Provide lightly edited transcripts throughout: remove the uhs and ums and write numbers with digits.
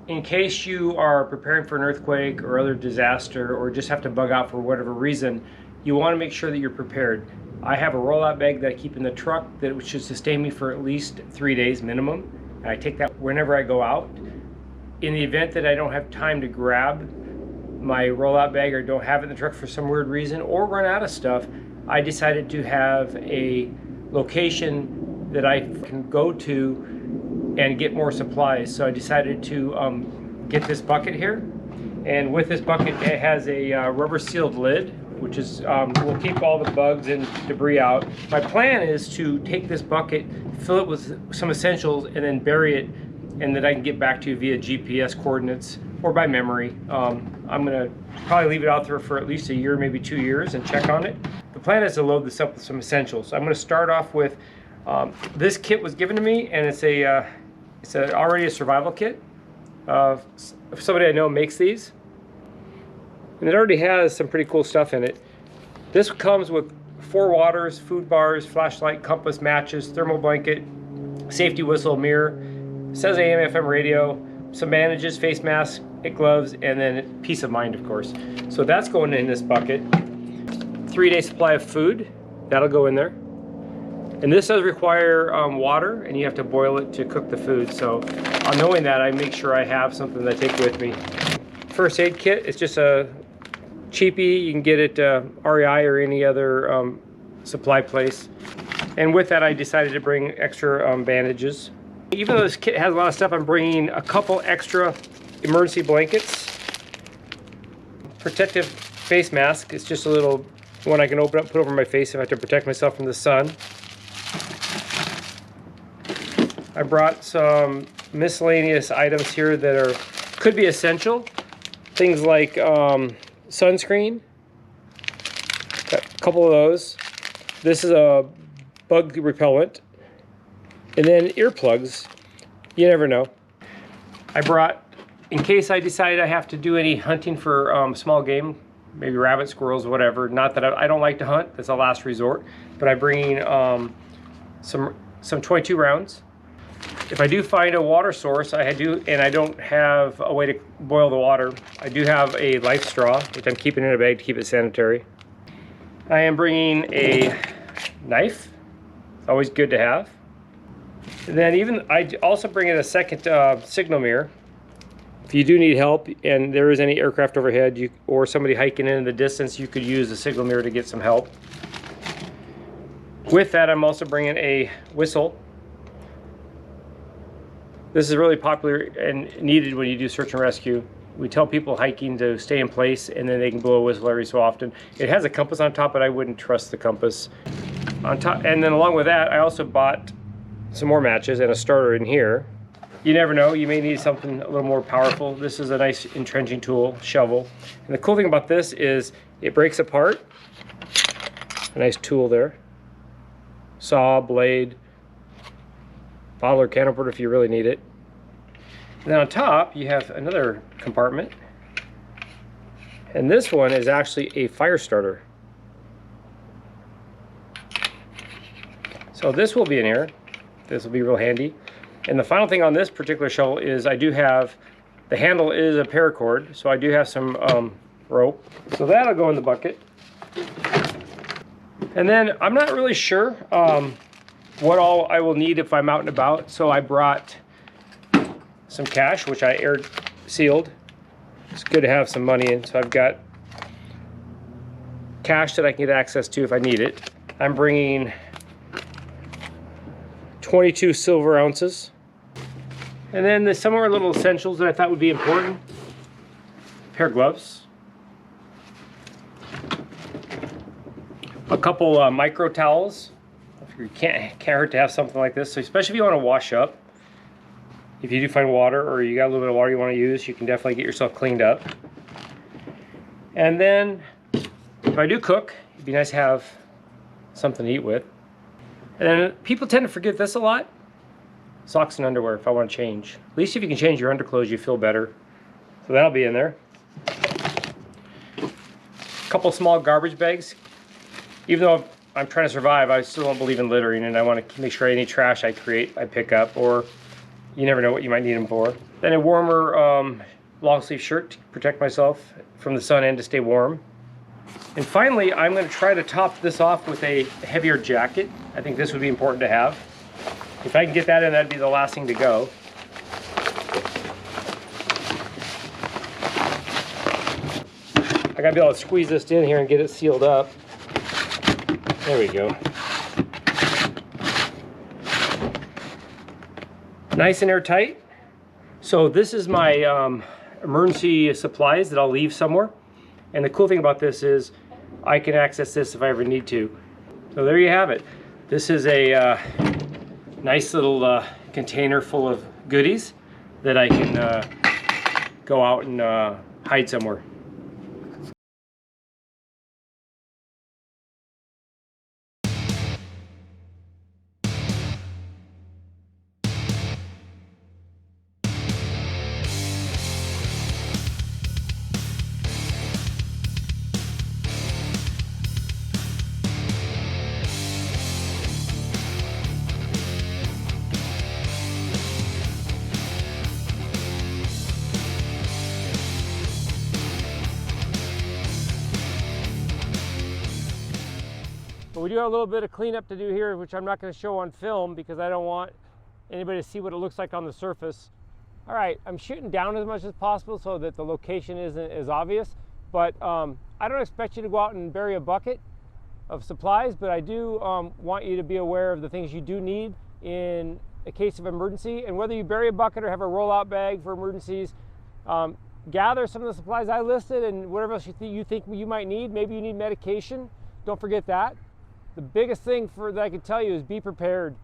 in case you are preparing for an earthquake or other disaster, or just have to bug out for whatever reason, you want to make sure that you're prepared. I have a rollout bag that I keep in the truck that should sustain me for at least 3 days minimum. And I take that whenever I go out. In the event that I don't have time to grab my rollout bag or don't have it in the truck for some weird reason or run out of stuff, I decided to have a location that I can go to and get more supplies. So I decided to get this bucket here, and with this bucket it has a rubber sealed lid, which is will keep all the bugs and debris out. My plan is to take this bucket, fill it with some essentials, and then bury it, and then I can get back to you via GPS coordinates or by memory. I'm gonna probably leave it out there for at least a year, maybe 2 years, and check on it. The plan is to load this up with some essentials. I'm gonna start off with this kit was given to me, and it's already a survival kit. Somebody I know makes these, and it already has some pretty cool stuff in it. This comes with 4 waters, food bars, flashlight, compass, matches, thermal blanket, safety whistle, mirror. It says AM, FM radio, some bandages, face mask, gloves, and then peace of mind, of course. So that's going in this bucket. 3-day supply of food, that'll go in there. And this does require water, and you have to boil it to cook the food. So knowing that, I make sure I have something that I take with me. First aid kit, it's just a cheapie. You can get it REI or any other supply place. And with that, I decided to bring extra bandages. Even though this kit has a lot of stuff, I'm bringing a couple extra emergency blankets. Protective face mask. It's just a little one I can open up, put over my face if I have to protect myself from the sun. I brought some miscellaneous items here that could be essential. Things like sunscreen. Got a couple of those. This is a bug repellent. And then earplugs. You never know. I brought, in case I decide I have to do any hunting for small game, maybe rabbits, squirrels, whatever. Not that I don't like to hunt. That's a last resort. But I'm bringing some 22 rounds. If I do find a water source, and I don't have a way to boil the water, I do have a life straw, which I'm keeping in a bag to keep it sanitary. I am bringing a knife. It's always good to have. And then I also bring in a second signal mirror. If you do need help and there is any aircraft overhead or somebody hiking in the distance, you could use the signal mirror to get some help. With that, I'm also bringing a whistle. This is really popular and needed when you do search and rescue. We tell people hiking to stay in place, and then they can blow a whistle every so often. It has a compass on top, but I wouldn't trust the compass on top. And then along with that, I also bought some more matches and a starter in here. You never know, you may need something a little more powerful. This is a nice entrenching tool, shovel. And the cool thing about this is it breaks apart. A nice tool there. Saw, blade, bottle or can opener if you really need it. And then on top, you have another compartment. And this one is actually a fire starter. So this will be in here. This will be real handy. And the final thing on this particular shovel is I do have, the handle is a paracord, so I do have some rope. So that'll go in the bucket. And then I'm not really sure what all I will need if I'm out and about, so I brought some cash, which I air sealed. It's good to have some money in, so I've got cash that I can get access to if I need it. I'm bringing 22 silver ounces. And then there's some more little essentials that I thought would be important. A pair of gloves. A couple micro towels. You can't hurt to have something like this, so especially if you want to wash up. If you do find water, or you got a little bit of water you want to use, you can definitely get yourself cleaned up. And then, if I do cook, it'd be nice to have something to eat with. And then people tend to forget this a lot. Socks and underwear if I want to change. At least if you can change your underclothes, you feel better. So that'll be in there. A couple small garbage bags. Even though I'm trying to survive, I still don't believe in littering, and I want to make sure any trash I create, I pick up, or you never know what you might need them for. Then a warmer long sleeve shirt to protect myself from the sun and to stay warm. And finally, I'm going to try to top this off with a heavier jacket. I think this would be important to have. If I can get that in, that'd be the last thing to go. I gotta be able to squeeze this in here and get it sealed up. There we go. Nice and airtight. So this is my emergency supplies that I'll leave somewhere. And the cool thing about this is I can access this if I ever need to. So there you have it. This is a nice little container full of goodies that I can go out and hide somewhere. But we do have a little bit of cleanup to do here, which I'm not going to show on film because I don't want anybody to see what it looks like on the surface. All right, I'm shooting down as much as possible so that the location isn't as obvious, but I don't expect you to go out and bury a bucket of supplies, but I do want you to be aware of the things you do need in a case of emergency. And whether you bury a bucket or have a rollout bag for emergencies, gather some of the supplies I listed and whatever else you think you might need. Maybe you need medication. Don't forget that. The biggest thing that I can tell you is be prepared,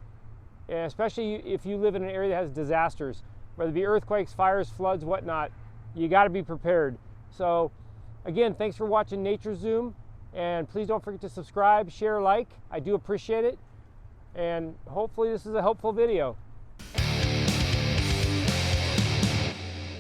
and especially if you live in an area that has disasters, whether it be earthquakes, fires, floods, whatnot. You got to be prepared. So again, thanks for watching Nature Zoom, and please don't forget to subscribe, share, like. I do appreciate it, and hopefully this is a helpful video.